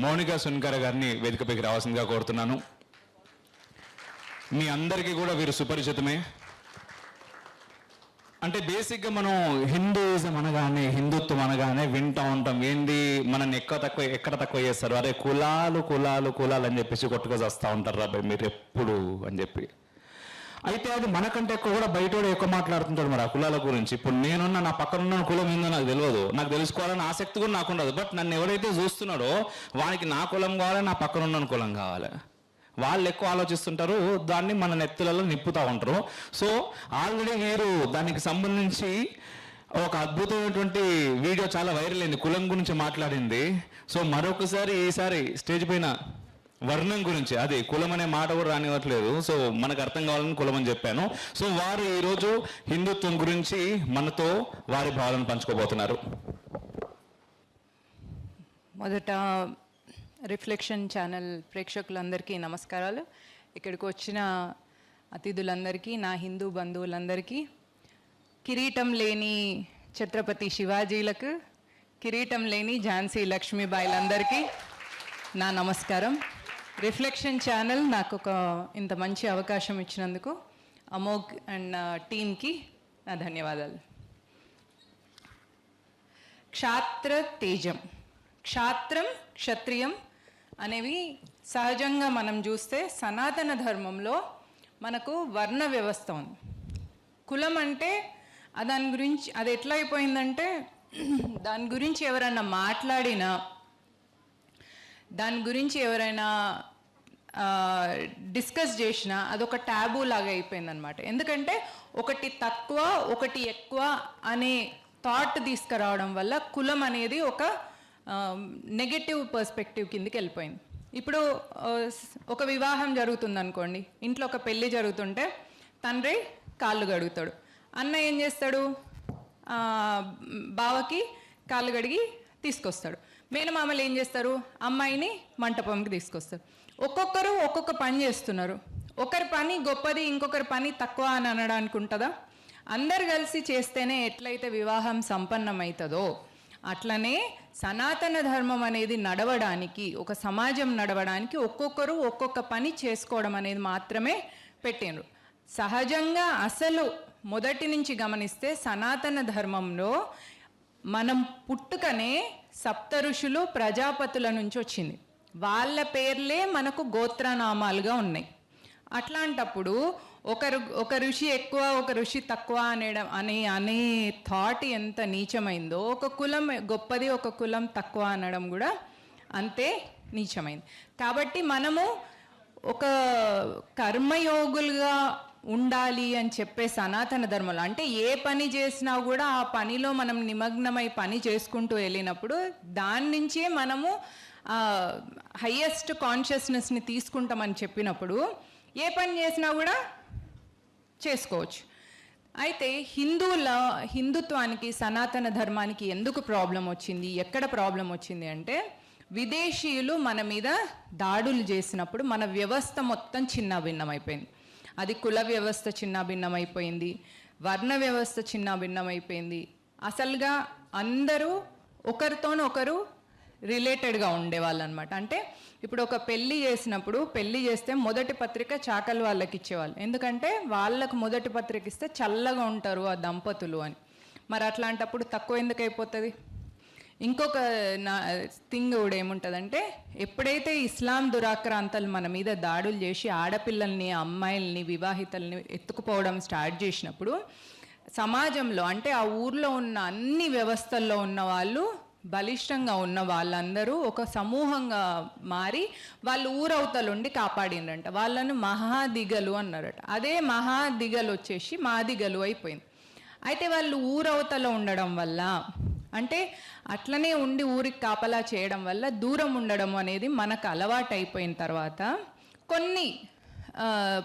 మౌనిక సున్కర గారిని వేదికపైకి రావాల్సిందిగా కోరుతున్నాను. మీ అందరికీ కూడా వీరు సుపరిచితమే. అంటే బేసిక్గా మనం హిందూయిజం అనగానే, హిందుత్వం అనగానే వింటూ ఉంటాం, ఏంది మనల్ని ఎక్కడ తక్కువ చేస్తారు, అరే కులాలు అని చెప్పేసి కొట్టుకొని వస్తూ ఉంటారు రాబాయ్ మీరు ఎప్పుడు అని చెప్పి. అయితే అది మనకంటే ఎక్కువ కూడా బయట ఎక్కువ మాట్లాడుతుంటాడు మరి ఆ కులాల గురించి. ఇప్పుడు నేనున్న నా పక్కన ఉన్న కులం ఏందో నాకు తెలియదు, నాకు తెలుసుకోవాలని ఆసక్తి కూడా నాకు ఉండదు. బట్ నన్ను ఎవరైతే చూస్తున్నాడో వానికి నా కులం కావాలి, నా పక్కన ఉన్న కులం కావాలి. వాళ్ళు ఎక్కువ ఆలోచిస్తుంటారు, దాన్ని మన నెత్తులలో నింపుతూ ఉంటారు. సో ఆల్రెడీ మీరు దానికి సంబంధించి ఒక అద్భుతమైనటువంటి వీడియో చాలా వైరల్ అయింది, కులం గురించి మాట్లాడింది. సో మరొకసారి ఈసారి స్టేజ్ పైన వర్ణం గురించి, అది కులం అనే మాట కూడా రానివ్వట్లేదు, సో మనకు అర్థం కావాలని కులం అని చెప్పాను. సో వారు ఈరోజు హిందుత్వం గురించి మనతో వారి భావాలను పంచుకోబోతున్నారు. మొదట రిఫ్లెక్షన్ ఛానల్ ప్రేక్షకులందరికీ నమస్కారాలు. ఇక్కడికి వచ్చిన అతిథులందరికీ, నా హిందూ బంధువులందరికీ, కిరీటం లేని ఛత్రపతి శివాజీలకు, కిరీటం లేని ఝాన్సీ లక్ష్మీబాయిలందరికీ నా నమస్కారం. రిఫ్లెక్షన్ ఛానల్ నాకు ఇంత మంచి అవకాశం ఇచ్చినందుకు అమోఘ్ అండ్ టీమ్కి నా ధన్యవాదాలు. క్షాత్ర తేజం, క్షాత్రం క్షత్రియం అనేవి సహజంగా మనం చూస్తే సనాతన ధర్మంలో మనకు వర్ణ వ్యవస్థ ఉంది. కులం అంటే దాని గురించి అది ఎట్లా అయిపోయిందంటే, దాని గురించి ఎవరైనా మాట్లాడినా, దాని గురించి ఎవరైనా డిస్కస్ చేసినా అదొక ట్యాబూ లాగా అయిపోయిందనమాట. ఎందుకంటే ఒకటి తక్కువ ఒకటి ఎక్కువ అనే థాట్ తీసుకురావడం వల్ల కులం అనేది ఒక నెగటివ్ పర్స్పెక్టివ్ కిందకి వెళ్ళిపోయింది. ఇప్పుడు ఒక వివాహం జరుగుతుంది అనుకోండి, ఇంట్లో ఒక పెళ్ళి జరుగుతుంటే తండ్రి కాళ్ళు కడుగుతాడు, అన్న ఏం చేస్తాడు, బావకి కాళ్ళు కడిగి తీసుకొస్తాడు. మేనమామలు ఏం చేస్తారు, అమ్మాయిని మంటపంకి తీసుకొస్తారు. ఒక్కొక్కరు ఒక్కొక్క పని చేస్తున్నారు. ఒకరి పని గొప్పది, ఇంకొకరి పని తక్కువ అని అనడానికి ఉంటుందా? అందరు కలిసి చేస్తేనే ఎట్లయితే వివాహం సంపన్నమవుతుందో అట్లనే సనాతన ధర్మం అనేది నడవడానికి, ఒక సమాజం నడవడానికి ఒక్కొక్కరు ఒక్కొక్క పని చేసుకోవడం అనేది మాత్రమే పెట్టిండ్రు. సహజంగా అసలు మొదటి నుంచి గమనిస్తే సనాతన ధర్మంలో మనం పుట్టుకనే సప్త ఋషులు ప్రజాపతుల నుంచి వచ్చింది. వాళ్ళ పేర్లే మనకు గోత్రనామాలుగా ఉన్నాయి. అట్లాంటప్పుడు ఒక ఋషి ఎక్కువ ఒక ఋషి తక్కువ అనే థాట్ ఎంత నీచమైందో, ఒక కులం గొప్పది ఒక కులం తక్కువ అనడం కూడా అంతే నీచమైంది. కాబట్టి మనము ఒక కర్మయోగులుగా ఉండాలి అని చెప్పే సనాతన ధర్మంలో, అంటే ఏ పని చేసినా కూడా ఆ పనిలో మనం నిమగ్నమై పని చేసుకుంటూ వెళ్ళినప్పుడు దాని నుంచే మనము హయ్యెస్ట్ కాన్షియస్నెస్ని తీసుకుంటామని చెప్పినప్పుడు ఏ పని చేసినా కూడా చేసుకోవచ్చు. అయితే హిందుత్వానికి సనాతన ధర్మానికి ఎందుకు ప్రాబ్లం వచ్చింది, ఎక్కడ ప్రాబ్లం వచ్చింది అంటే, విదేశీయులు మన మీద దాడులు చేసినప్పుడు మన వ్యవస్థ మొత్తం చిన్నాభిన్నమైపోయింది. అది కుల వ్యవస్థ చిన్నాభిన్నమైపోయింది, వర్ణ వ్యవస్థ చిన్నాభిన్నమైపోయింది. అసలుగా అందరూ ఒకరితోనొకరు రిలేటెడ్గా ఉండేవాళ్ళు అనమాట. అంటే ఇప్పుడు ఒక పెళ్ళి చేసినప్పుడు, పెళ్ళి చేస్తే మొదటి పత్రిక చాకలి వాళ్ళకి ఇచ్చేవాళ్ళు, ఎందుకంటే వాళ్ళకు మొదటి పత్రిక ఇస్తే చల్లగా ఉంటారు ఆ దంపతులు అని. మరి అట్లాంటప్పుడు తక్కువ ఎందుకు అయిపోతుంది? ఇంకొక థింగ్ కూడా ఏముంటుందంటే, ఎప్పుడైతే ఇస్లాం దురాక్రాంతలు మన మీద దాడులు చేసి ఆడపిల్లల్ని, అమ్మాయిల్ని, వివాహితల్ని ఎత్తుకుపోవడం స్టార్ట్ చేసినప్పుడు సమాజంలో, అంటే ఆ ఊర్లో ఉన్న అన్ని వ్యవస్థల్లో ఉన్న వాళ్ళు, బలిష్టంగా ఉన్న వాళ్ళందరూ ఒక సమూహంగా మారి వాళ్ళు ఊరవతలుండి కాపాడిండ్రంట. వాళ్ళను మహాదిగలు అన్నారట. అదే మహాదిగలు వచ్చేసి మాదిగలు అయిపోయింది. అయితే వాళ్ళు ఊరవతలో ఉండడం వల్ల, అంటే అట్లనే ఉండి ఊరికి కాపలా చేయడం వల్ల దూరం ఉండడం అనేది మనకు అలవాటు అయిపోయిన తర్వాత కొన్ని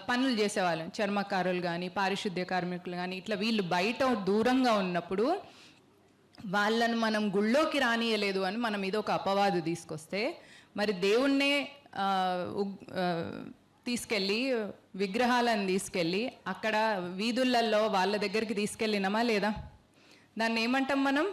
పనులు చేసేవాళ్ళం, చర్మకారులు కానీ, పారిశుద్ధ్య కార్మికులు కానీ, ఇట్లా వీళ్ళు బయట దూరంగా ఉన్నప్పుడు వాళ్ళను మనం గుళ్ళోకి రానియలేదు అని మన మీద ఒక అపవాదు తీసుకొస్తే, మరి దేవుణ్ణే తీసుకెళ్ళి విగ్రహాలను తీసుకెళ్ళి అక్కడ వీధులలో వాళ్ళ దగ్గరికి తీసుకెళ్ళినామా లేదా? దాన్ని ఏమంటాం మనం?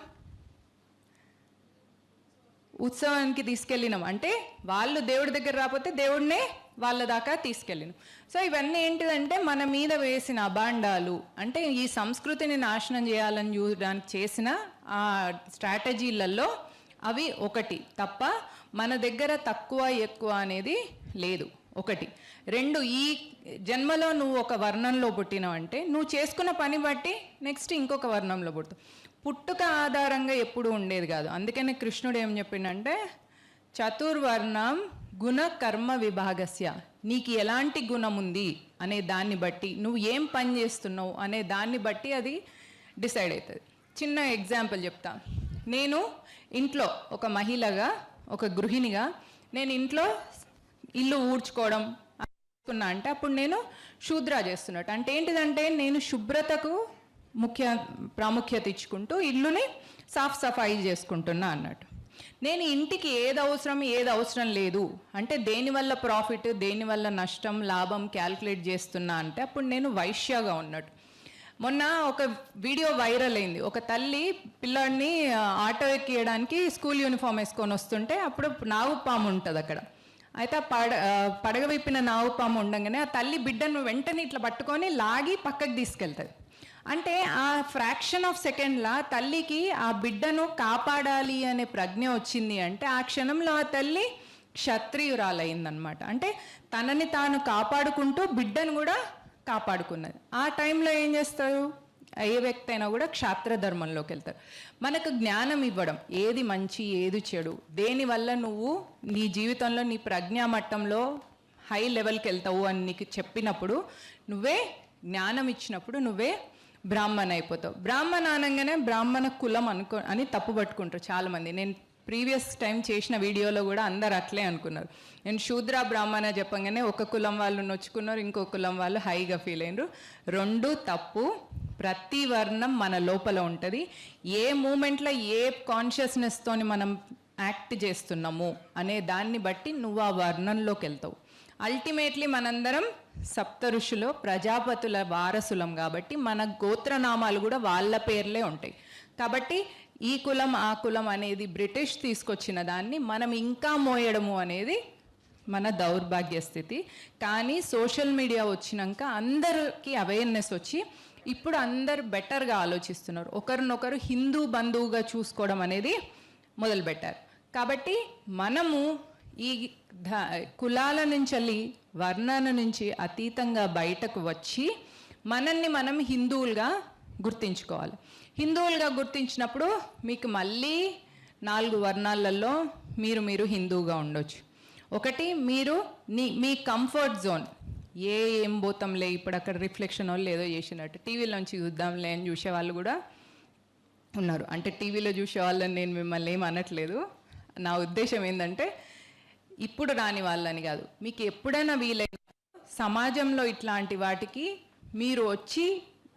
ఉత్సవానికి తీసుకెళ్ళినాం అంటే వాళ్ళు దేవుడి దగ్గర రాకపోతే దేవుడినే వాళ్ళ దాకా తీసుకెళ్ళినాం. సో ఇవన్నీ ఏంటిదంటే మన మీద వేసిన అబాండాలు, అంటే ఈ సంస్కృతిని నాశనం చేయాలని చూడడానికి చేసిన ఆ స్ట్రాటజీలలో అవి ఒకటి తప్ప మన దగ్గర తక్కువ ఎక్కువ అనేది లేదు. ఒకటి. రెండు, ఈ జన్మలో నువ్వు ఒక వర్ణంలో పుట్టినావంటే నువ్వు చేసుకున్న పని బట్టి నెక్స్ట్ ఇంకొక వర్ణంలో పుడతావు. పుట్టుక ఆధారంగా ఎప్పుడు ఉండేది కాదు. అందుకనే కృష్ణుడు ఏం చెప్పిండంటే చతుర్వర్ణం గుణ కర్మ విభాగస్య, నీకు ఎలాంటి గుణం ఉంది అనే దాన్ని బట్టి, నువ్వు ఏం పని చేస్తున్నావు అనే దాన్ని బట్టి అది డిసైడ్ అవుతుంది. చిన్న ఎగ్జాంపుల్ చెప్తా. నేను ఇంట్లో ఒక మహిళగా, ఒక గృహిణిగా నేను ఇంట్లో ఇల్లు ఊడ్చుకోవడం అనుకున్నా అంటే అప్పుడు నేను శూద్ర చేస్తున్నట్టు. అంటే ఏంటిదంటే నేను శుభ్రతకు ప్రాముఖ్యత ఇచ్చుకుంటూ ఇల్లుని సాఫ్ సఫాయి చేసుకుంటున్నా అన్నట్టు. నేను ఇంటికి ఏది అవసరం లేదు అంటే దేనివల్ల ప్రాఫిట్, దేనివల్ల నష్టం, లాభం క్యాల్కులేట్ చేస్తున్నా అంటే అప్పుడు నేను వైశ్యగా ఉన్నట్టు. మొన్న ఒక వీడియో వైరల్ అయింది. ఒక తల్లి పిల్లాడిని ఆటో ఎక్కియడానికి స్కూల్ యూనిఫామ్ వేసుకొని వస్తుంటే అప్పుడు నాగుపాము ఉంటుంది అక్కడ. అయితే పడగ విప్పిన నాగుపాము ఉండగానే ఆ తల్లి బిడ్డను వెంటనే ఇట్లా పట్టుకొని లాగి పక్కకు తీసుకెళ్తుంది. అంటే ఆ ఫ్రాక్షన్ ఆఫ్ సెకండ్లా తల్లికి ఆ బిడ్డను కాపాడాలి అనే ప్రజ్ఞ వచ్చింది. అంటే ఆ క్షణంలో ఆ తల్లి క్షత్రియురాలయ్యిందనమాట. అంటే తనని తాను కాపాడుకుంటూ బిడ్డను కూడా కాపాడుకున్నది. ఆ టైంలో ఏం చేస్తారు, ఏ వ్యక్తి అయినా కూడా క్షాత్ర ధర్మంలోకి వెళ్తారు. మనకు జ్ఞానం ఇవ్వడం, ఏది మంచి ఏది చెడు, దేనివల్ల నువ్వు నీ జీవితంలో నీ ప్రజ్ఞా మట్టంలో హై లెవెల్కి వెళ్తావు అని నీకు చెప్పినప్పుడు, నువ్వే జ్ఞానం ఇచ్చినప్పుడు నువ్వే బ్రాహ్మణ అయిపోతావు. బ్రాహ్మణ అనగానే బ్రాహ్మణ కులం అని తప్పు పట్టుకుంటారు చాలామంది. నేను ప్రీవియస్ టైం చేసిన వీడియోలో కూడా అందరు అట్లే అనుకున్నారు. నేను శూద్ర బ్రాహ్మణ చెప్పగానే ఒక కులం వాళ్ళు నొచ్చుకున్నారు, ఇంకో కులం వాళ్ళు హైగా ఫీల్ అయినరు. రెండు తప్పు. ప్రతి వర్ణం మన లోపల ఉంటుంది. ఏ మూమెంట్లో ఏ కాన్షియస్నెస్తోని మనం యాక్ట్ చేస్తున్నాము అనే దాన్ని బట్టి నువ్వు ఆ వర్ణంలోకి వెళ్తావు. అల్టిమేట్లీ మనందరం సప్త ఋషులు ప్రజాపతుల వారసులం కాబట్టి మన గోత్రనామాలు కూడా వాళ్ళ పేర్లే ఉంటాయి. కాబట్టి ఈ కులం ఆ కులం అనేది బ్రిటిష్ తీసుకొచ్చిన దాన్ని మనం ఇంకా మోయడము అనేది మన దౌర్భాగ్య స్థితి. కానీ సోషల్ మీడియా వచ్చినాక అందరికీ అవేర్నెస్ వచ్చి ఇప్పుడు అందరు బెటర్గా ఆలోచిస్తున్నారు. ఒకరినొకరు హిందూ బంధువుగా చూసుకోవడం అనేది మొదలుపెట్టారు. కాబట్టి మనము ఈ కులాల నుంచి వర్ణాల నుంచి అతీతంగా బయటకు వచ్చి మనల్ని మనం హిందువులుగా గుర్తించుకోవాలి. హిందువులుగా గుర్తించినప్పుడు మీకు మళ్ళీ 4 వర్ణాలలో మీరు హిందువుగా ఉండొచ్చు. ఒకటి, మీరు మీ కంఫర్ట్ జోన్, ఏం పోతాంలే ఇప్పుడు అక్కడ రిఫ్లెక్షన్ వాళ్ళు ఏదో చేసినట్టు టీవీలోంచి చూద్దాంలే అని చూసే వాళ్ళు కూడా ఉన్నారు. అంటే టీవీలో చూసే వాళ్ళని నేను మిమ్మల్ని ఏం అనట్లేదు. నా ఉద్దేశం ఏంటంటే ఇప్పుడు రాని వాళ్ళని కాదు, మీకు ఎప్పుడైనా వీలైన సమాజంలో ఇట్లాంటి వాటికి మీరు వచ్చి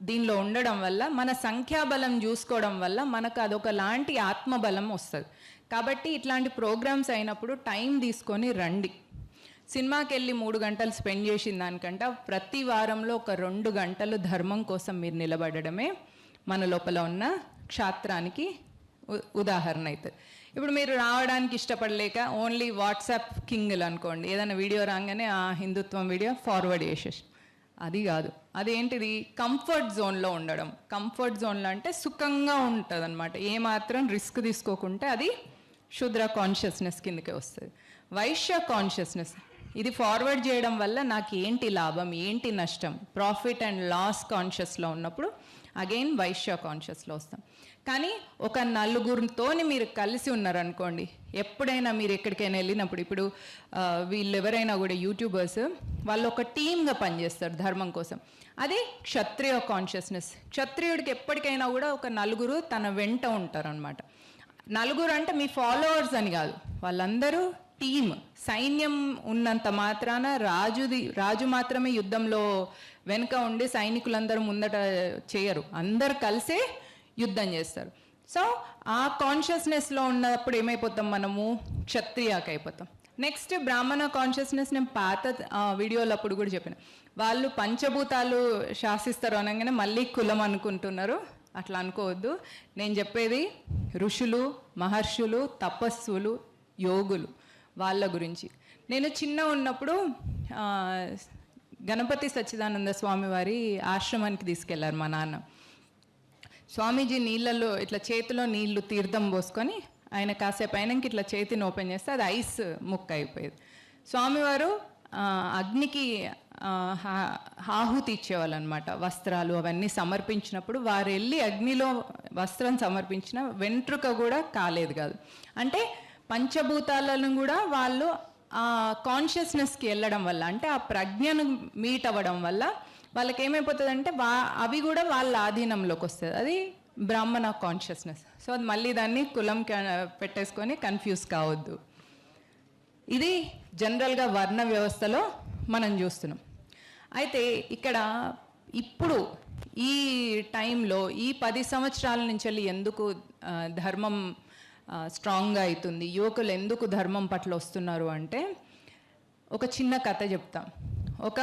దీనిలో ఉండడం వల్ల మన సంఖ్యాబలం చూసుకోవడం వల్ల మనకు అదొక లాంటి ఆత్మబలం వస్తుంది. కాబట్టి ఇట్లాంటి ప్రోగ్రామ్స్ అయినప్పుడు టైం తీసుకొని రండి. సినిమాకి వెళ్ళి 3 గంటలు స్పెండ్ చేసిన దానికంటే ప్రతి వారంలో ఒక 2 గంటలు ధర్మం కోసం మీరు నిలబడమే మన లోపల ఉన్న క్షాత్రానికి ఉదాహరణ అవుతుంది. ఇప్పుడు మీరు రావడానికి ఇష్టపడలేక ఓన్లీ వాట్సాప్ కింగ్లు అనుకోండి, ఏదైనా వీడియో రాగానే ఆ హిందుత్వం వీడియో ఫార్వర్డ్ చేసేసి, అది కాదు. అదేంటిది, కంఫర్ట్ జోన్లో ఉండడం. కంఫర్ట్ జోన్లో అంటే సుఖంగా ఉంటుంది అనమాట. ఏమాత్రం రిస్క్ తీసుకోకుంటే అది శూద్ర కాన్షియస్నెస్ కిందకే వస్తుంది. వైశ్య కాన్షియస్నెస్, ఇది ఫార్వర్డ్ చేయడం వల్ల నాకు ఏంటి లాభం, ఏంటి నష్టం, ప్రాఫిట్ అండ్ లాస్ కాన్షియస్లో ఉన్నప్పుడు అగైన్ వైశ్య కాన్షియస్లో వస్తాం. కానీ ఒక 4 మీరు కలిసి ఉన్నారనుకోండి, ఎప్పుడైనా మీరు ఎక్కడికైనా వెళ్ళినప్పుడు, ఇప్పుడు వీళ్ళు ఎవరైనా కూడా యూట్యూబర్స్, వాళ్ళు ఒక టీమ్గా పనిచేస్తారు ధర్మం కోసం. అదే క్షత్రియ కాన్షియస్నెస్. క్షత్రియుడికి ఎప్పటికైనా కూడా ఒక 4 తన వెంట ఉంటారు అనమాట. 4 అంటే మీ ఫాలోవర్స్ అని కాదు, వాళ్ళందరూ టీమ్. సైన్యం ఉన్నంత మాత్రాన రాజు మాత్రమే యుద్ధంలో వెనుక ఉండి సైనికులందరూ ముందట చేయరు, అందరు కలిసే యుద్ధం చేస్తారు. సో ఆ కాన్షియస్నెస్లో ఉన్నప్పుడు ఏమైపోతాం, మనము క్షత్రియాకి అయిపోతాం. నెక్స్ట్ బ్రాహ్మణ కాన్షియస్నెస్, నేను పాత వీడియోలు అప్పుడు కూడా చెప్పిన, వాళ్ళు పంచభూతాలు శాసిస్తారు అనగానే మళ్ళీ కులం అనుకుంటున్నారు. అట్లా అనుకోవద్దు. నేను చెప్పేది ఋషులు, మహర్షులు, తపస్సులు, యోగులు వాళ్ళ గురించి. నేను చిన్న ఉన్నప్పుడు గణపతి సచ్చిదానంద స్వామి వారి ఆశ్రమానికి తీసుకెళ్లారు మా నాన్న. స్వామీజీ నీళ్ళల్లో ఇట్లా చేతిలో నీళ్లు తీర్థం పోసుకొని ఆయన కాసేపు అయినాక ఇట్లా చేతిని ఓపెన్ చేస్తే అది ఐస్ ముక్క అయిపోయేది. స్వామివారు అగ్నికి ఆహుతి ఇచ్చేవాళ్ళు అనమాట. వస్త్రాలు అవన్నీ సమర్పించినప్పుడు వారు వెళ్ళి అగ్నిలో వస్త్రం సమర్పించిన వెంట్రుక కూడా కాలేదు కాదు. అంటే పంచభూతాలను కూడా వాళ్ళు ఆ కాన్షియస్నెస్కి వెళ్ళడం వల్ల, అంటే ఆ ప్రజ్ఞను మీట్ అవ్వడం వల్ల వాళ్ళకి ఏమైపోతుందంటే అవి కూడా వాళ్ళ ఆధీనంలోకి వస్తుంది. అది బ్రాహ్మణ కాన్షియస్నెస్. సో అది మళ్ళీ దాన్ని కులం పెట్టేసుకొని కన్ఫ్యూజ్ కావద్దు. ఇది జనరల్గా వర్ణ వ్యవస్థలో మనం చూస్తున్నాం. అయితే ఇక్కడ ఇప్పుడు ఈ టైంలో ఈ 10 సంవత్సరాల నుంచి వెళ్ళి ఎందుకు ధర్మం స్ట్రాంగ్గా అవుతుంది, యువకులు ఎందుకు ధర్మం పట్ల వస్తున్నారు అంటే ఒక చిన్న కథ చెప్తాం. ఒక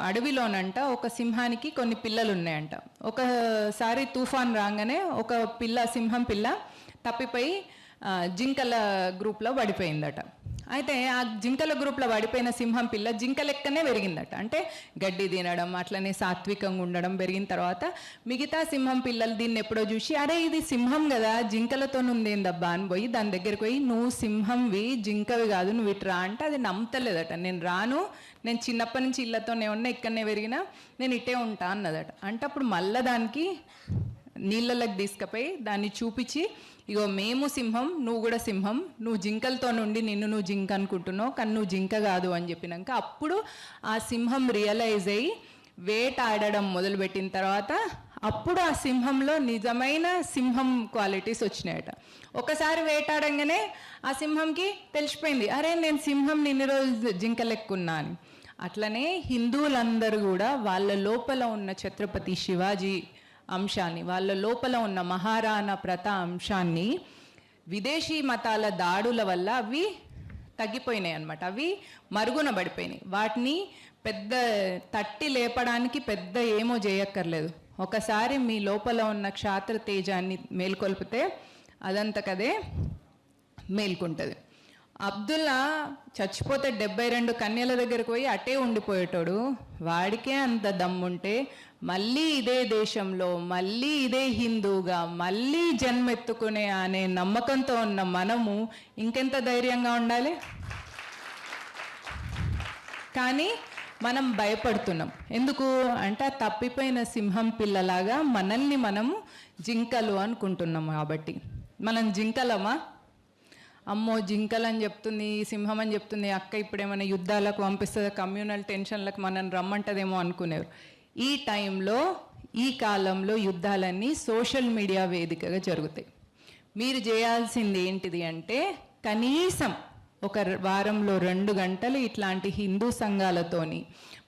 అడవిలోనంట ఒక సింహానికి కొన్ని పిల్లలు ఉన్నాయంట. ఒకసారి తుఫాన్ రాగానే ఒక సింహం పిల్ల తప్పిపోయి జింకల గ్రూప్లో పడిపోయిందట. అయితే ఆ జింకల గ్రూప్లో పడిపోయిన సింహం పిల్ల జింక లెక్కనే పెరిగిందట. అంటే గడ్డి తినడం, అట్లనే సాత్వికంగా ఉండడం పెరిగిన తర్వాత మిగతా సింహం పిల్లలు దీన్ని ఎప్పుడో చూసి, అరే ఇది సింహం కదా జింకలతో ఉందేందబ్బా అని పోయి దాని దగ్గరికి పోయి, నువ్వు సింహంవి జింకవి కాదు, నువ్వు ఇటు రా అంటే అది నమ్మతలేదట. నేను రాను, నేను చిన్నప్పటి నుంచి ఇళ్ళతోనే ఉన్నా, ఇక్కడనే పెరిగినా, నేను ఇట్టే ఉంటా అన్నదట. అంటే అప్పుడు మళ్ళా దానికి నీళ్ళకి తీసుకుపోయి దాన్ని చూపించి, ఇగో మేము సింహం, నువ్వు కూడా సింహం, నువ్వు జింకలతో నుండి నువ్వు జింక అనుకుంటున్నావు కానీ నువ్వు జింక కాదు అని చెప్పినాక అప్పుడు ఆ సింహం రియలైజ్ అయ్యి వేటాడడం మొదలుపెట్టిన తర్వాత అప్పుడు ఆ సింహంలో నిజమైన సింహం క్వాలిటీస్ వచ్చినాయట. ఒకసారి వేటాడంగానే ఆ సింహంకి తెలిసిపోయింది, అరే నేను సింహం ఇన్ని రోజులు జింక లెక్కున్నా అని. అట్లనే హిందువులందరూ కూడా వాళ్ళ లోపల ఉన్న ఛత్రపతి శివాజీ అంశాన్ని, వాళ్ళ లోపల ఉన్న మహారాణా ప్రతాప్ అంశాన్ని విదేశీ మతాల దాడుల వల్ల అవి తగ్గిపోయినాయి అన్నమాట. అవి మరుగున పడిపోయినాయి. వాటిని పెద్ద తట్టి లేపడానికి పెద్ద ఏమో చేయక్కర్లేదు. ఒకసారి మీ లోపల ఉన్న క్షాత్ర తేజాన్ని మేల్కొల్పితే అదంతకదే మేల్కుంటుంది. అబ్దుల్లా చచ్చిపోతే 72 కన్యల దగ్గరకు పోయి అటే ఉండిపోయేటోడు. వాడికే అంత దమ్ముంటే మళ్ళీ ఇదే దేశంలో మళ్ళీ ఇదే హిందూగా మళ్ళీ జన్మెత్తుకునే అనే నమ్మకంతో ఉన్న మనము ఇంకెంత ధైర్యంగా ఉండాలి. కానీ మనం భయపడుతున్నాం. ఎందుకు అంటే తప్పిపోయిన సింహం పిల్లలాగా మనల్ని మనము జింకలు అనుకుంటున్నాం. కాబట్టి మనం జింకలమా? అమ్మో జింకలు అని చెప్తుంది, సింహం అని చెప్తుంది, అక్క ఇప్పుడేమైనా యుద్ధాలకు పంపిస్తుంది, కమ్యూనల్ టెన్షన్లకు మనం రమ్మంటదేమో అనుకునేవారు. ఈ టైంలో ఈ కాలంలో యుద్ధాలన్నీ సోషల్ మీడియా వేదికగా జరుగుతాయి. మీరు చేయాల్సింది ఏంటిది అంటే కనీసం ఒక వారంలో 2 గంటలు ఇట్లాంటి హిందూ సంఘాలతోని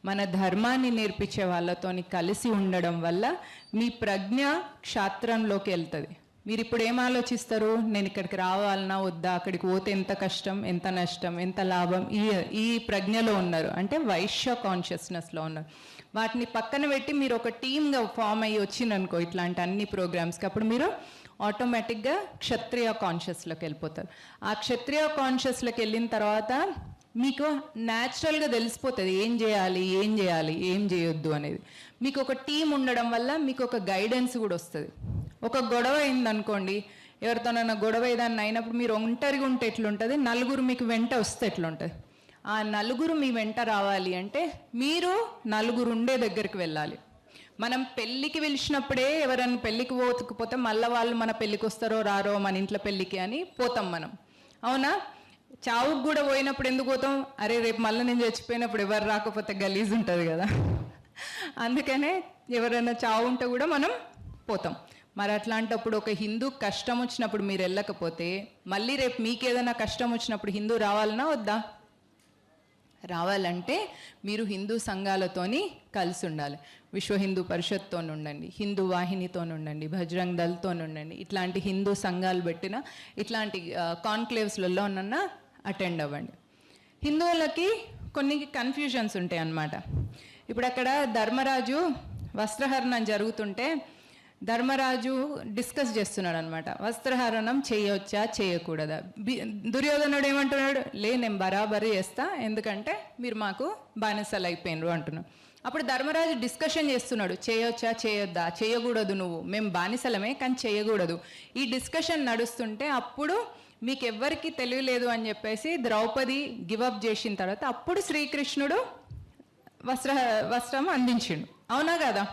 మన ధర్మాన్ని నేర్పించే వాళ్ళతోని కలిసి ఉండడం వల్ల మీ ప్రజ్ఞ క్షాత్రంలోకి వెళ్తుంది. మీరు ఇప్పుడు ఏం ఆలోచిస్తారు, నేను ఇక్కడికి రావాలన్నా వద్దా, అక్కడికి పోతే ఎంత కష్టం, ఎంత నష్టం, ఎంత లాభం, ఈ ప్రజ్ఞలో ఉన్నారు. అంటే వైశ్య కాన్షియస్నెస్లో ఉన్నారు. వాటిని పక్కన పెట్టి మీరు ఒక టీమ్గా ఫామ్ అయ్యి వచ్చిందనుకో ఇట్లాంటి అన్ని ప్రోగ్రామ్స్కి, అప్పుడు మీరు ఆటోమేటిక్గా క్షత్రియ కాన్షియస్లోకి వెళ్ళిపోతారు. ఆ క్షత్రియ కాన్షియస్లోకి వెళ్ళిన తర్వాత మీకు న్యాచురల్గా తెలిసిపోతుంది ఏం చేయాలి, ఏం చేయొద్దు అనేది. మీకు ఒక టీం ఉండడం వల్ల మీకు ఒక గైడెన్స్ కూడా వస్తుంది. ఒక గొడవ అయిందనుకోండి, ఎవరితోనైనా గొడవ ఏదన్నా అయినప్పుడు మీరు ఒంటరిగా ఉంటే ఎట్లుంటుంది, నలుగురు మీకు వెంట వస్తే ఎట్లుంటుంది. ఆ నలుగురు మీ వెంట రావాలి అంటే మీరు నలుగురు ఉండే దగ్గరికి వెళ్ళాలి. మనం పెళ్ళికి పిలిచినప్పుడే ఎవరైనా పెళ్ళికి పోకపోతే మళ్ళీ వాళ్ళు మన పెళ్ళికి వస్తారో రారో మన ఇంట్లో పెళ్ళికి అని పోతాం మనం, అవునా? చావుకు కూడా పోయినప్పుడు ఎందుకు పోతాం, అరే రేపు మళ్ళీ నేను చచ్చిపోయినప్పుడు ఎవరు రాకపోతే గలీజ్ ఉంటుంది కదా, అందుకనే ఎవరైనా చావు ఉంటే కూడా మనం పోతాం. మరి అట్లాంటప్పుడు ఒక హిందూ కష్టం వచ్చినప్పుడు మీరు వెళ్ళకపోతే మళ్ళీ రేపు మీకు ఏదైనా కష్టం వచ్చినప్పుడు హిందూ రావాలన్నా వద్దా? రావాలంటే మీరు హిందూ సంఘాలతోని కలిసి ఉండాలి. విశ్వ హిందూ పరిషత్తో ఉండండి, హిందూ వాహినితో ఉండండి, బజరంగ్ దళ్తో ఉండండి. ఇట్లాంటి హిందూ సంఘాలు పెట్టిన ఇట్లాంటి కాన్క్లేవ్స్లలో ఉన్న అటెండ్ అవ్వండి. హిందువులకి కొన్ని కన్ఫ్యూజన్స్ ఉంటాయి అన్నమాట. ఇప్పుడు అక్కడ ధర్మరాజు వస్త్రహరణం జరుగుతుంటే ధర్మరాజు డిస్కస్ చేస్తున్నాడు అనమాట, వస్త్రహరణం చేయొచ్చా చేయకూడదా. దుర్యోధనుడు ఏమంటున్నాడు, నేను బరాబరి చేస్తా, ఎందుకంటే మీరు మాకు బానిసలు అయిపోయినరు అంటున్నాడు. అప్పుడు ధర్మరాజు డిస్కషన్ చేస్తున్నాడు, చేయొచ్చా చేయొద్దా, చేయకూడదు, నువ్వు మేము బానిసలమే కానీ చేయకూడదు. ఈ డిస్కషన్ నడుస్తుంటే అప్పుడు మీకు ఎవ్వరికి తెలియలేదు అని చెప్పేసి ద్రౌపది గివప్ చేసిన తర్వాత అప్పుడు శ్రీకృష్ణుడు వస్త్రం అందించిండు. అవునా కదా?